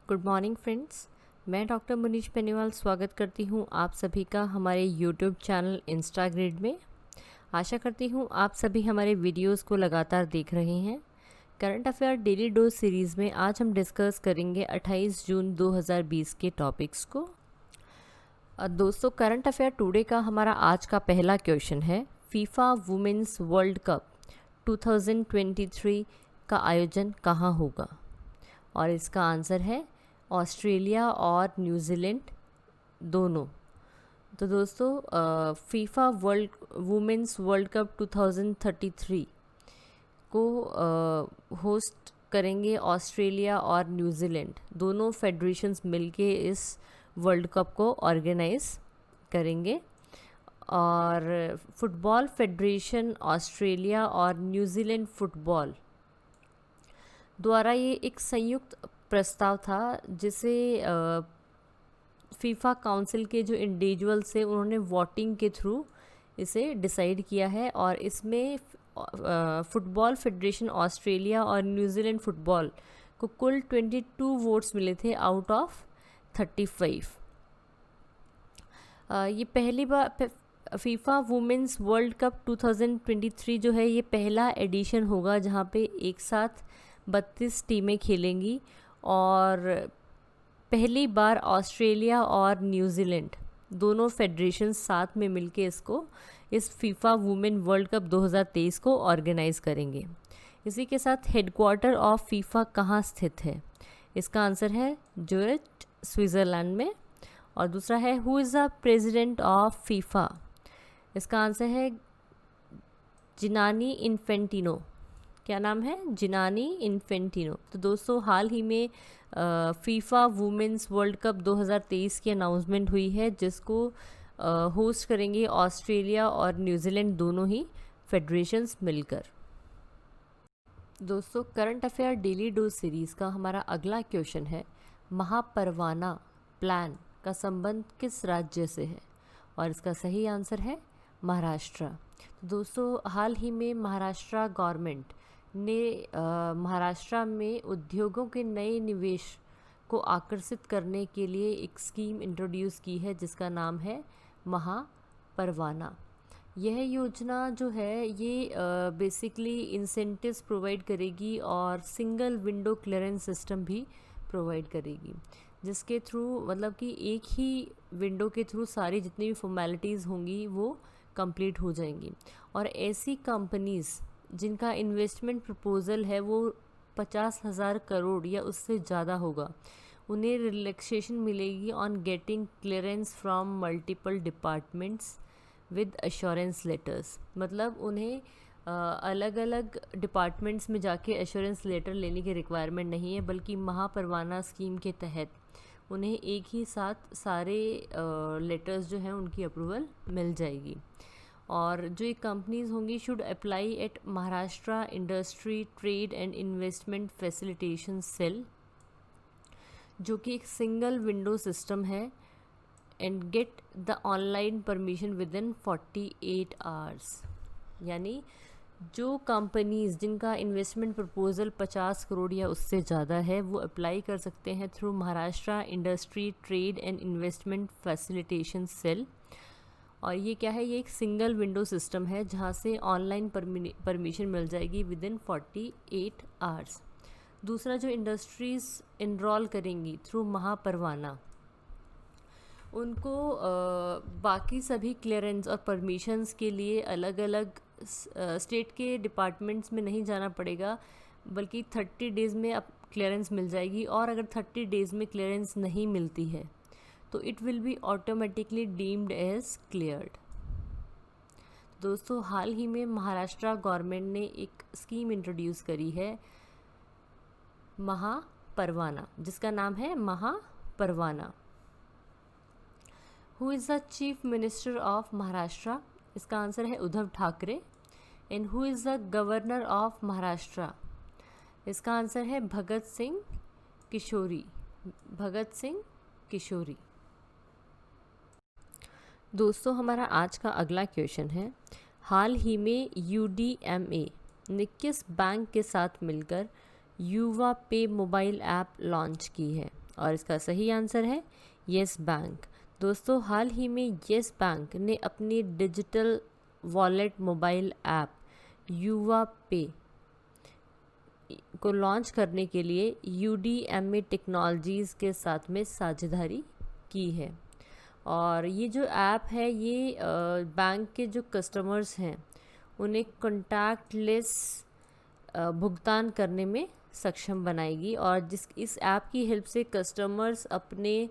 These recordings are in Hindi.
Good morning friends. मैं डॉक्टर मुनीश बेनीवाल स्वागत करती हूँ आप सभी का हमारे यूट्यूब चैनल इंस्टाग्रिड में। आशा करती हूँ आप सभी हमारे वीडियोस को लगातार देख रहे हैं। Current affair daily dose series में आज हम डिस्कस करेंगे 28 जून 2020 के टॉपिक्स को। दोस्तों, करंट अफेयर टुडे का हमारा आज का पहला क्वेश्चन है, फीफा वुमेन्स वर्ल्ड कप 2023 का आयोजन कहाँ होगा? और इसका आंसर है ऑस्ट्रेलिया और न्यूजीलैंड दोनों। तो दोस्तों, फीफा वुमेन्स वर्ल्ड कप 2033 को होस्ट करेंगे ऑस्ट्रेलिया और न्यूजीलैंड, दोनों फेडरेशंस मिलके इस वर्ल्ड कप को ऑर्गेनाइज करेंगे। और फुटबॉल फेडरेशन ऑस्ट्रेलिया और न्यूजीलैंड फुटबॉल द्वारा ये एक संयुक्त प्रस्ताव था जिसे फीफा काउंसिल के जो इंडिविजुअल्स थे उन्होंने वोटिंग के थ्रू इसे डिसाइड किया है। और इसमें फुटबॉल फेडरेशन ऑस्ट्रेलिया और न्यूजीलैंड फुटबॉल को कुल 22 वोट्स मिले थे आउट ऑफ 35। ये पहली बार फीफा वुमेन्स वर्ल्ड कप 2023 जो है ये पहला एडिशन होगा जहाँ पे एक साथ 32 टीमें खेलेंगी। और पहली बार ऑस्ट्रेलिया और न्यूजीलैंड दोनों फेडरेशन साथ में मिलके इस फीफा वुमेन वर्ल्ड कप 2023 को ऑर्गेनाइज करेंगे। इसी के साथ हेडक्वार्टर ऑफ फीफा कहाँ स्थित है? इसका आंसर है ज्यूरिच, स्विट्ज़रलैंड में। और दूसरा है, who is the president of FIFA? इसका आंसर है जिनानी इन्फेंटिनो। क्या नाम है? जिनानी इन्फेंटिनो। तो दोस्तों, हाल ही में फीफा वुमेन्स वर्ल्ड कप 2023 की अनाउंसमेंट हुई है जिसको होस्ट करेंगे ऑस्ट्रेलिया और न्यूजीलैंड दोनों ही फेडरेशंस मिलकर। दोस्तों, current affair daily dose series का हमारा अगला क्वेश्चन है, महापरवाना प्लान का संबंध किस राज्य से है? और इसका सही आंसर है महाराष्ट्र। तो दोस्तों, हाल ही में महाराष्ट्र गवर्नमेंट ने महाराष्ट्र में उद्योगों के नए निवेश को आकर्षित करने के लिए एक स्कीम इंट्रोड्यूस की है जिसका नाम है महापरवाना। यह योजना जो है ये बेसिकली इंसेंटिव्स प्रोवाइड करेगी और सिंगल विंडो क्लियरेंस सिस्टम भी प्रोवाइड करेगी, जिसके थ्रू मतलब कि एक ही विंडो के थ्रू सारी जितनी भी फॉर्मेलिटीज़ होंगी वो कंप्लीट हो जाएंगी। और ऐसी कंपनीज़ जिनका इन्वेस्टमेंट प्रपोज़ल है वो 50,000 करोड़ या उससे ज़्यादा होगा, उन्हें रिलैक्सेशन मिलेगी on getting clearance from multiple departments with assurance letters. मतलब उन्हें अलग अलग डिपार्टमेंट्स में जाके एश्योरेंस लेटर लेने की रिक्वायरमेंट नहीं है, बल्कि महापरवाना स्कीम के तहत उन्हें एक ही साथ सारे लेटर्स जो हैं उनकी अप्रूवल मिल जाएगी। और जो ये कंपनीज़ होंगी should apply at Maharashtra industry trade and investment facilitation cell, जो कि एक सिंगल विंडो सिस्टम है, and get the online permission within 48 hours. यानी जो कंपनीज़ जिनका इन्वेस्टमेंट प्रपोज़ल 50 करोड़ या उससे ज़्यादा है वो अप्लाई कर सकते हैं through Maharashtra industry trade and investment facilitation cell. और ये क्या है? ये एक सिंगल विंडो सिस्टम है जहाँ से ऑनलाइन परमिशन मिल जाएगी विद इन 48 आवर्स। दूसरा, जो इंडस्ट्रीज़ इनरोल करेंगी थ्रू महापरवाना उनको बाकी सभी क्लियरेंस और परमिशंस के लिए अलग अलग स्टेट के डिपार्टमेंट्स में नहीं जाना पड़ेगा, बल्कि 30 डेज़ में अब क्लियरेंस मिल जाएगी। और अगर 30 डेज़ में क्लियरेंस नहीं मिलती है तो it will be automatically deemed as cleared. दोस्तों, हाल ही में महाराष्ट्र गवर्नमेंट ने एक स्कीम इंट्रोड्यूस करी है महापरवाना, जिसका नाम है महापरवाना। Who is the chief minister of Maharashtra? इसका आंसर है Uddhav Thackeray. And who is the governor of Maharashtra? इसका आंसर है भगत सिंह किशोरी। भगत सिंह किशोरी। दोस्तों, हमारा आज का अगला क्वेश्चन है, हाल ही में UDMA ने किस बैंक के साथ मिलकर युवा पे मोबाइल ऐप लॉन्च की है? और इसका सही आंसर है येस बैंक। दोस्तों, हाल ही में येस बैंक ने अपनी डिजिटल वॉलेट मोबाइल ऐप युवा पे को लॉन्च करने के लिए UDMA टेक्नोलॉजीज़ के साथ में साझेदारी की है। और ये जो ऐप है ये बैंक के जो कस्टमर्स हैं उन्हें कॉन्टैक्टलेस भुगतान करने में सक्षम बनाएगी। और इस ऐप की हेल्प से कस्टमर्स अपने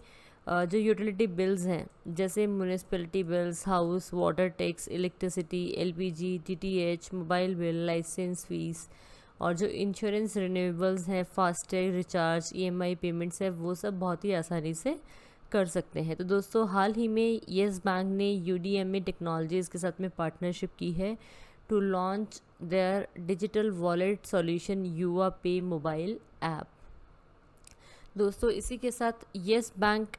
जो यूटिलिटी बिल्स हैं जैसे municipality bills, house water tax, electricity, LPG, DTH, mobile bill, license fee और जो इंश्योरेंस रिन्यूएबल्स हैं, फास्टैग रिचार्ज, EMI पेमेंट्स है, वो सब बहुत ही आसानी से कर सकते हैं। तो दोस्तों, हाल ही में येस बैंक ने UDMA टेक्नोलॉजीज़ के साथ में पार्टनरशिप की है to launch their digital wallet solution Yuva pay mobile app. दोस्तों, इसी के साथ येस बैंक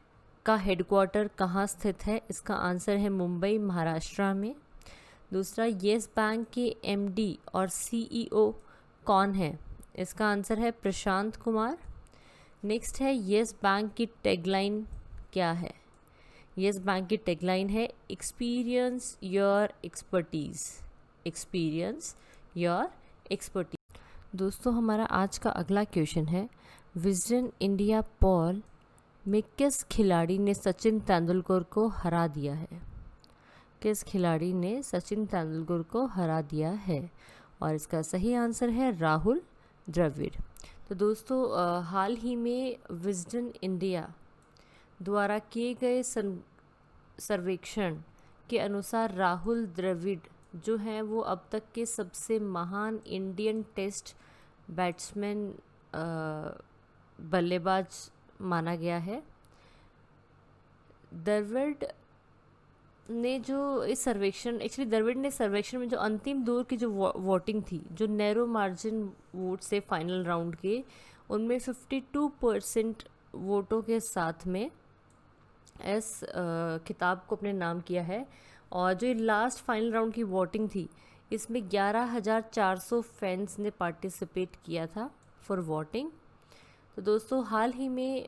का हेडक्वार्टर कहाँ स्थित है? इसका आंसर है मुंबई, महाराष्ट्र में। दूसरा, येस बैंक के MD और CEO कौन है? इसका आंसर है प्रशांत कुमार। नेक्स्ट है येस बैंक की टैगलाइन क्या है? येस बैंक की टैगलाइन है experience your expertise, experience your expertise. दोस्तों, हमारा आज का अगला क्वेश्चन है विजडन इंडिया पोल में किस खिलाड़ी ने सचिन तेंदुलकर को हरा दिया है? किस खिलाड़ी ने सचिन तेंदुलकर को हरा दिया है? और इसका सही आंसर है राहुल द्रविड़। तो दोस्तों, हाल ही में विजडन इंडिया द्वारा किए गए सर्वेक्षण के अनुसार राहुल द्रविड़ जो हैं वो अब तक के सबसे महान इंडियन टेस्ट बैट्समैन बल्लेबाज माना गया है। द्रविड़ ने जो इस सर्वेक्षण द्रविड़ ने सर्वेक्षण में जो अंतिम दौर की जो वोटिंग थी, जो नैरो मार्जिन वोट से फाइनल राउंड के, उनमें 52% वोटों के साथ में इस खिताब को अपने नाम किया है। और जो लास्ट फाइनल राउंड की वोटिंग थी इसमें 11,400 फैंस ने पार्टिसिपेट किया था फॉर वोटिंग। तो दोस्तों, हाल ही में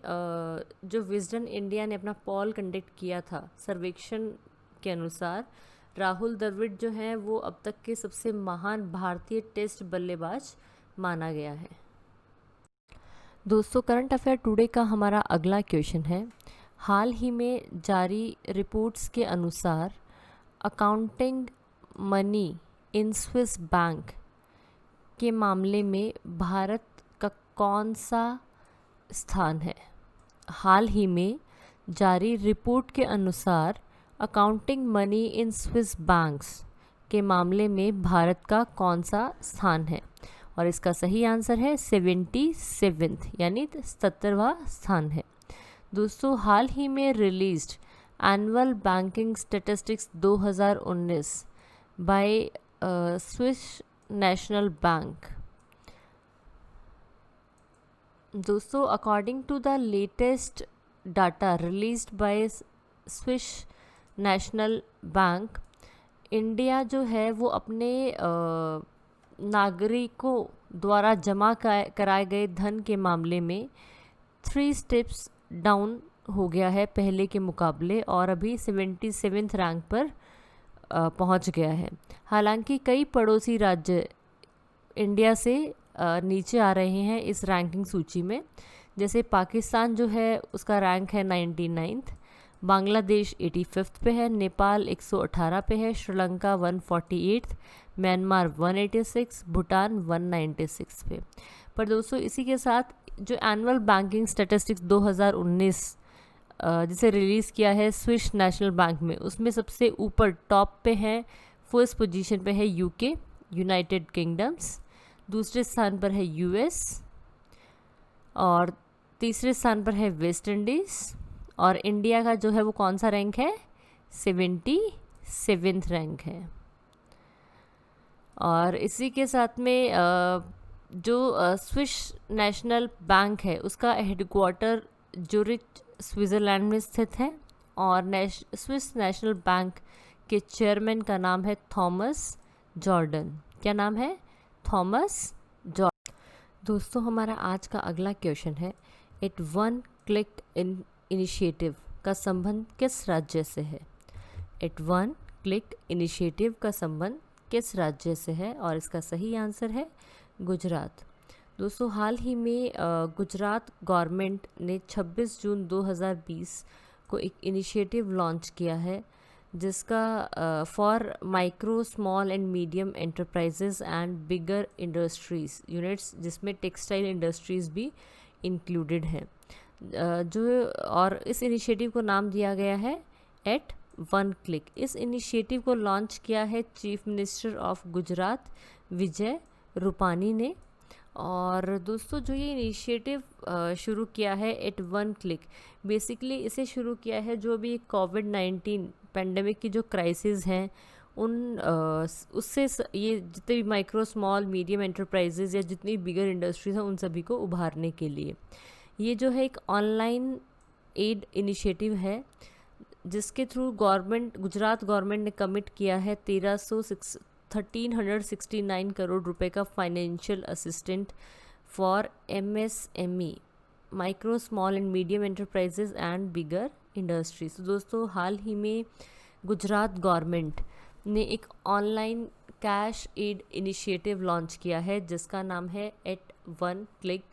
जो विजडन इंडिया ने अपना पोल कंडक्ट किया था, सर्वेक्षण के अनुसार राहुल द्रविड़ जो हैं वो अब तक के सबसे महान भारतीय टेस्ट बल्लेबाज माना गया है। दोस्तों, करंट अफेयर टुडे का हमारा अगला क्वेश्चन है हाल ही में जारी रिपोर्ट्स के अनुसार accounting money in Swiss bank के मामले में भारत का कौन सा स्थान है? हाल ही में जारी रिपोर्ट के अनुसार accounting money in Swiss banks के मामले में भारत का कौन सा स्थान है? और इसका सही आंसर है 77th यानी 77वां स्थान है। दोस्तों, हाल ही में released annual banking statistics 2019 by Swiss National Bank. दोस्तों, according to the latest data released by Swiss National Bank, India जो है वो अपने नागरिकों द्वारा जमा कराए गए धन के मामले में 3 स्टेप्स डाउन हो गया है पहले के मुकाबले और अभी 77th रैंक पर पहुंच गया है। हालांकि कई पड़ोसी राज्य इंडिया से नीचे आ रहे हैं इस रैंकिंग सूची में, जैसे पाकिस्तान जो है उसका रैंक है 99th, बांग्लादेश 85th पे है, नेपाल 118 पे है, श्रीलंका 148th, म्यांमार 186, भूटान 196 पे। पर दोस्तों, इसी के साथ जो एनुअल बैंकिंग स्टैटिस्टिक्स 2019 जिसे रिलीज़ किया है स्विस नेशनल बैंक में, उसमें सबसे ऊपर टॉप पे है, फर्स्ट पोजीशन पे है UK यूनाइटेड किंगडम्स, दूसरे स्थान पर है US और तीसरे स्थान पर है वेस्ट इंडीज़ और इंडिया का जो है वो कौन सा रैंक है? 77th रैंक है। और इसी के साथ में जो स्विस नेशनल बैंक है उसका हेडक्वार्टर ज्यूरिच स्विट्ज़रलैंड में स्थित है और स्विस नेशनल बैंक के चेयरमैन का नाम है थॉमस जॉर्डन। क्या नाम है? Thomas Jordan. दोस्तों, हमारा आज का अगला क्वेश्चन है एट 1 क्लिक इनिशिएटिव का संबंध किस राज्य से है? एट वन क्लिक इनिशिएटिव का संबंध किस राज्य से है? और इसका सही आंसर है गुजरात। दोस्तों, हाल ही में गुजरात गवर्नमेंट ने 26 जून 2020 को एक इनिशिएटिव लॉन्च किया है जिसका for micro small and medium enterprises and bigger industries units, जिसमें टेक्सटाइल इंडस्ट्रीज़ भी इंक्लूडेड हैं। जो और इस इनिशिएटिव को नाम दिया गया है एट वन क्लिक। इस इनिशिएटिव को लॉन्च किया है chief minister of Gujarat Vijay Rupani ने। और दोस्तों, जो ये इनिशिएटिव शुरू किया है एट वन क्लिक, बेसिकली इसे शुरू किया है जो भी कोविड-19 पेंडेमिक की जो क्राइसिस हैं उससे ये जितने भी माइक्रो स्मॉल मीडियम एंटरप्राइजेज या जितनी बिगर इंडस्ट्रीज हैं उन सभी को उभारने के लिए ये जो है एक ऑनलाइन एड इनिशिएटिव है जिसके थ्रू गुजरात गवर्नमेंट ने कमिट किया है 1369 करोड़ रुपए का financial assistant for MSME, micro small and medium enterprises and bigger industries. तो दोस्तों, हाल ही में गुजरात गवर्नमेंट ने एक online cash aid initiative launch किया है जिसका नाम है एट वन क्लिक।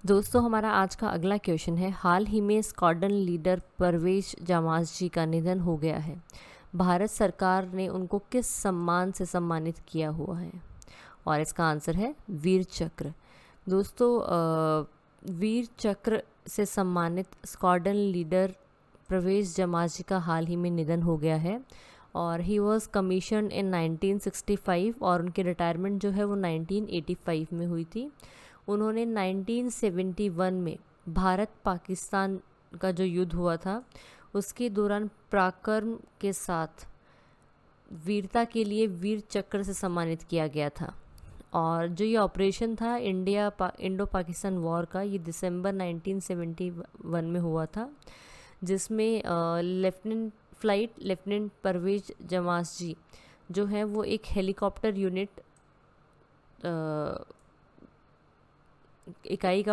दोस्तों, हमारा आज का अगला क्वेश्चन है, हाल ही में स्क्वाड्रन लीडर परवेज जमाज जी का निधन हो गया है। भारत सरकार ने उनको किस सम्मान से सम्मानित किया हुआ है? और इसका आंसर है वीर चक्र। दोस्तों, वीर चक्र से सम्मानित स्क्वाड्रन लीडर परवेज जमाज जी का हाल ही में निधन हो गया है और ही वॉज कमीशन इन 1965 और उनकी रिटायरमेंट जो है वो 1985 में हुई थी। उन्होंने 1971 में भारत पाकिस्तान का जो युद्ध हुआ था उसके दौरान पराक्रम के साथ वीरता के लिए वीर चक्र से सम्मानित किया गया था। और जो ये ऑपरेशन था इंडो पाकिस्तान वॉर का, ये दिसंबर 1971 में हुआ था जिसमें लेफ्टिनेंट परवेज जमाज जी जो है वो एक हेलीकॉप्टर यूनिट इकाई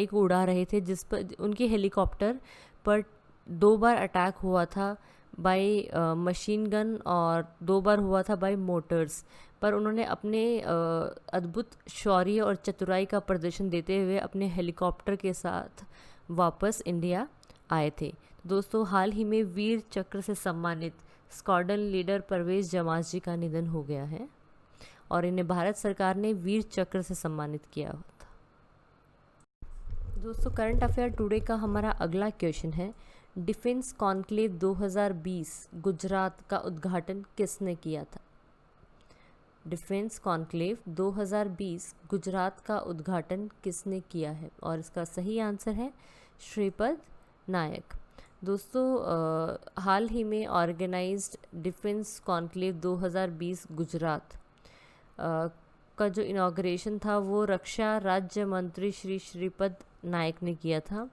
को उड़ा रहे थे जिस पर उनके हेलीकॉप्टर पर 2 बार अटैक हुआ था बाय मशीन गन और 2 बार हुआ था बाय मोटर्स, पर उन्होंने अपने अद्भुत शौर्य और चतुराई का प्रदर्शन देते हुए अपने हेलीकॉप्टर के साथ वापस इंडिया आए थे। दोस्तों, हाल ही में वीर चक्र से सम्मानित स्क्वाड्रन लीडर परवेज जमाज जी का निधन हो गया है और इन्हें भारत सरकार ने वीर चक्र से सम्मानित किया था। दोस्तों, करंट अफेयर टुडे का हमारा अगला क्वेश्चन है, डिफेंस कॉन्क्लेव 2020 गुजरात का उद्घाटन किसने किया था? डिफेंस कॉन्क्लेव 2020 गुजरात का उद्घाटन किसने किया है? और इसका सही आंसर है श्रीपद नायक। दोस्तों, हाल ही में ऑर्गेनाइज्ड डिफेंस कॉन्क्लेव 2020 गुजरात का जो इनॉग्रेशन था वो रक्षा राज्य मंत्री श्री श्रीपद नायक ने किया था।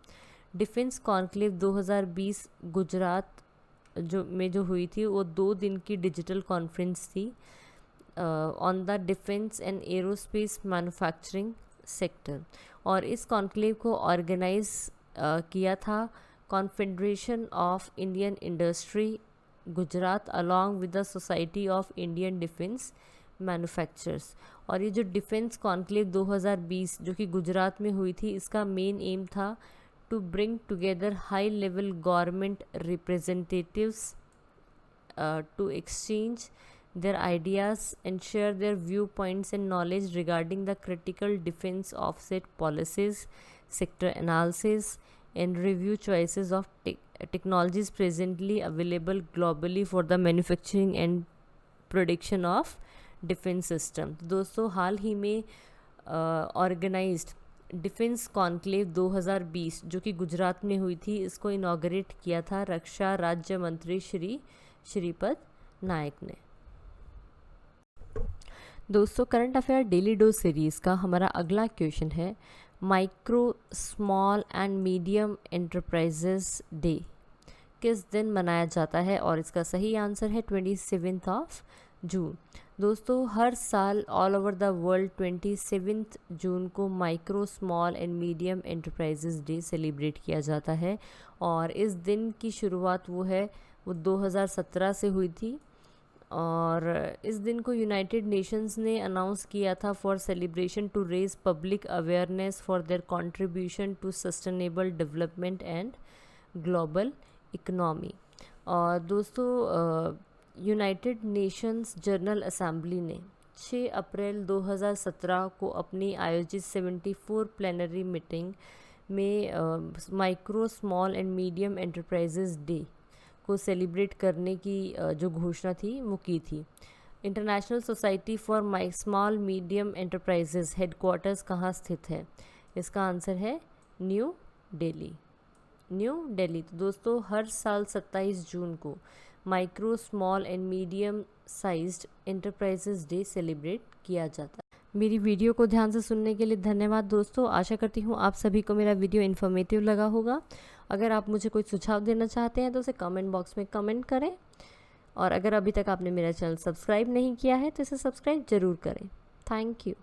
डिफेंस कॉन्क्लेव 2020 गुजरात जो हुई थी वो 2 दिन की डिजिटल कॉन्फ्रेंस थी on the defence and aerospace manufacturing sector. और इस कॉन्क्लेव को ऑर्गेनाइज किया था confederation of Indian industry Gujarat along with the society of Indian defence manufacturers. और ये जो डिफेंस कॉन्क्लेव 2020 जो कि गुजरात में हुई थी, इसका मेन एम था to bring together high level government representatives to exchange their ideas and share their viewpoints and knowledge regarding the critical defense offset policies, sector analysis, and review choices of technologies presently available globally for the manufacturing and production of defense system। दोस्तों, हाल ही में ऑर्गेनाइज्ड डिफेंस कॉन्क्लेव 2020 जो कि गुजरात में हुई थी, इसको इनॉग्रेट किया था रक्षा राज्य मंत्री श्रीपद नायक ने। दोस्तों, current affair daily dose series का हमारा अगला क्वेश्चन है, micro small and medium enterprises day किस दिन मनाया जाता है? और इसका सही आंसर है 27 जून। दोस्तों हर साल ऑल ओवर द वर्ल्ड 27 जून को micro small and medium enterprises day celebrate किया जाता है। और इस दिन की शुरुआत वो 2017 से हुई थी। और इस दिन को यूनाइटेड नेशंस ने अनाउंस किया था for celebration to raise public awareness for their contribution to sustainable development and global economy. और दोस्तों यूनाइटेड नेशंस जनरल असेंबली ने 6 अप्रैल 2017 को अपनी आयोजित 74 प्लेनरी मीटिंग में micro small and medium enterprises day को सेलिब्रेट करने की जो घोषणा थी वो की थी। International society for small medium enterprises headquarters कहाँ स्थित है? इसका आंसर है न्यू दिल्ली। तो दोस्तों हर साल 27 जून को micro small and medium sized enterprises day celebrate किया जाता है। मेरी वीडियो को ध्यान से सुनने के लिए धन्यवाद दोस्तों। आशा करती हूँ आप सभी को मेरा वीडियो इन्फॉर्मेटिव लगा होगा। अगर आप मुझे कोई सुझाव देना चाहते हैं तो उसे कमेंट बॉक्स में कमेंट करें। और अगर अभी तक आपने मेरा चैनल सब्सक्राइब नहीं किया है तो इसे सब्सक्राइब ज़रूर करें। Thank you.